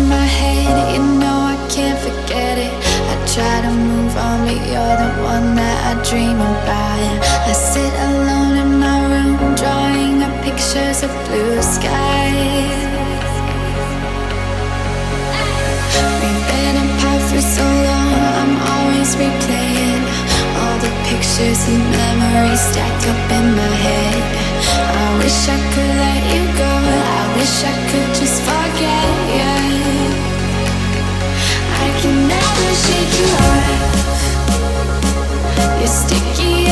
in my head, you know I can't forget it. I try to move on, but you're the one that I dream about. I sit alone in my room, drawing up pictures of blue skies. We've been apart for so long, I'm always replaying all the pictures and memories stacked up in my head. I wish I could let you go, I wish I could just forget you. I can never shake you off, you're sticky